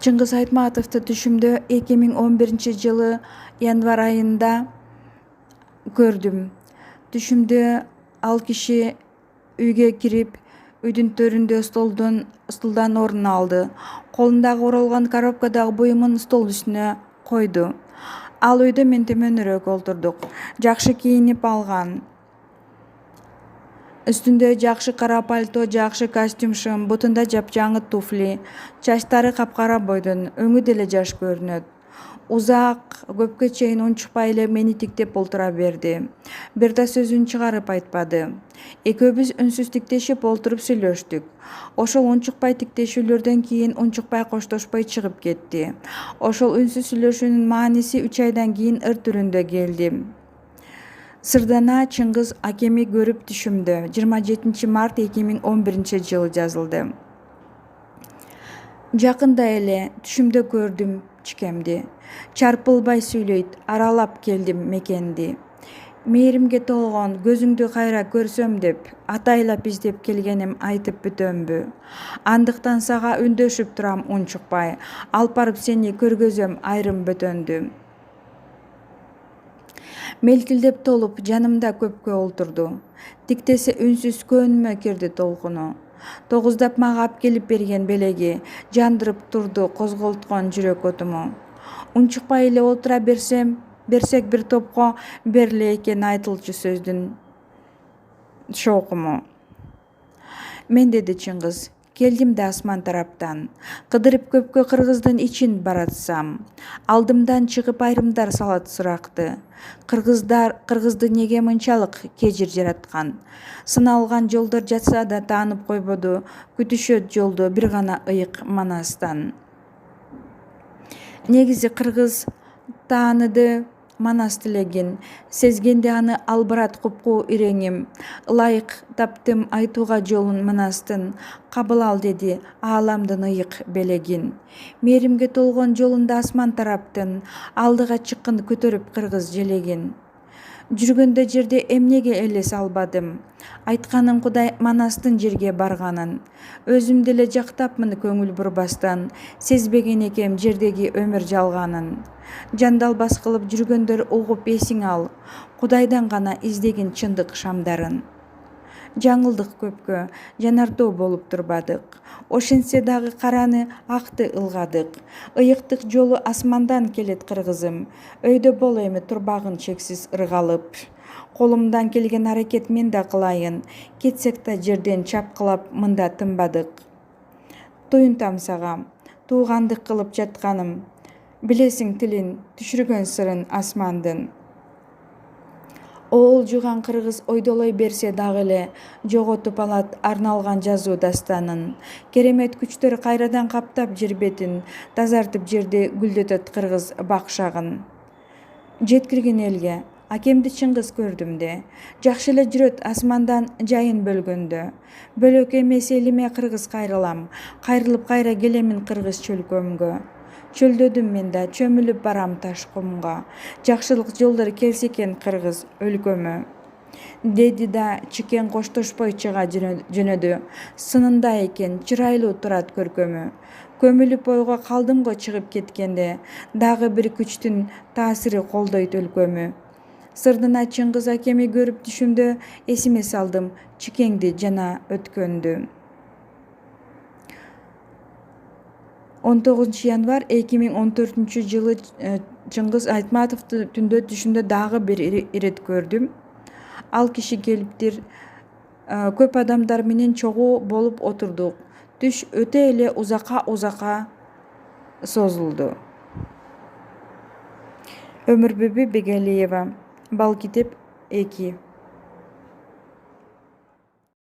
Чыңгыз Айтматовду түшүмдө 2011 жылы январь айында көрдүм. Түшүмдө ал киши үйгө кирип, үйдүн төрүндө стулдан орун алды. Колундагы оролгон коробкадагы буюмун стол үстүнө койду. Ал үйдө мен төмөнүрөөк олтурдук. Жакшы кийинип алган. Үстүндө жакшы кара пальто, жакшы костюм шым, бутунда жапжаңы туфли, чачтары капкара бойдон, өңү деле жаш көрүнөт. Узак, көпкө чейин унчукпай эле мени тиктеп олтура берди. Бир да сөзүн чыгарып айтпады. Экөөбүз үнсүз тиктешип олтуруп сүйлөштүк. Ошол унчукпай тиктешүүлөрдөн кийин унчукпай коштошпой чыгып кетти. Ошол үнсүз сүйлөшүүнүн мааниси 3 айдан кийин ыр түрүндө келди. Сырдана Чыңгыз Акеми көрүп түшүмдө 27 март 2011 жазылды. Жакында эле түшүмдө көрдүм чикемди. Чарпылбай сүйлөйт, аралап келдим мекенди. Мээримге толгон, көзүңдү кайра көрсөм деп, атайлап издеп келгеним айтып бүтөмбү. Андыктан сага үндөшүп турам унчукпай, алып барып сени көргөзөм айрым бөтөндү. Мелкилдеп толуп, жанымда көпкө олтурду. Тиктесе үнсүз көңүмө кирди толкуну. Тогуздап мага алып берген белеги, жандырып турду козголткон жүрөк отуму. Унчукпай эле олтура берсек бир топко бериле экен айтылчу сөздүн шоокуму. Мен, деди Чыңгыз, келдим да асман тараптан. Кыдырып көпкө кыргыздын ичин баратсам. Алдымдан чыгып айрымдар салат суракты. Кыргызды неге мынчалык кежир жараткан? Сыналган жолдор жатса да таанып койбоду. Күтүшөт жолду бир гана ыйык Манастан. Негизи кыргыз тааныды Манас тилегин. Сезгенде аны албырат купкуу иреңим. Ылайык таптым айтууга жолун Манастын. Кабыл ал, деди ааламдын ыйык белегин. Мээримге толгон жолунда асман тараптын. Алдыга чыккын көтөрүп кыргыз желегин. Жүргөндө жерде эмнеге элес албадым? Айтканым Кудай Манастын жерге барганын. Өзүм деле жактапмын көңүл бурбастан. Сезбеген экем жердеги өмүр жалганын. Жандалбас кылып жүргөндөр угуп эсиң ал. Кудайдан гана издегин чындык шамдарын. Жаңылдык көпкө, жанартоо болуп турбадык. Ошентсе дагы караны акты ылгадык. Ыйыктык жолу асмандан келет кыргызым. Өйдө бол эми турбагын чексиз ыргалып. Колумдан келген аракет мен да кылайын. Кетсек да жерден чапкылап мында тынбадык. Туюнтам сага, туугандык кылып жатканым. Билесиң тилин, түшүргөн сырын асмандын. Оолжуган кыргыз ойдолой берсе дагы эле жоготуп алат арналган жазуу дастанын. Керемет күчтөр кайрадан каптап жер бетин, тазартып жерди гүлдөтөт кыргыз бакшагын. Жеткирген элге Акемди Чыңгыз көрдүм де. Жакшы эле жүрөт асмандан жайын бөлгөндө. Бөлөк эмес элиме кыргыз кайрылам. Кайрылып кайра келемин кыргыз чөлкөмгө. Чөлдөдүм мен да, чөмүлүп барам таш кумга. Жакшылык жолдор келсе экен кыргыз өлкөмө. Деди да чикен коштошпой чыга жөнөдү. Сынында экен, чырайлуу турат көркөмү. Көмүлүп ойго калдым го чыгып кеткенде. Дагы бир күчтүн таасири колдойт өлкөмү. Сырдана Чыңгыз Акеми көрүп түшүмдө эсиме салдым чикеңди жана өткөндү. 19 январь 2014 Чыңгыз Айтматовду түндө түшүмдө дагы бир ирет көрдүм. Ал киши келиптир. Көп адамдар менен чогуу болуп отурдук. Түш өтө эле узакка созулду. Өмүрбүбү Бегалиева. Бал китеп 2.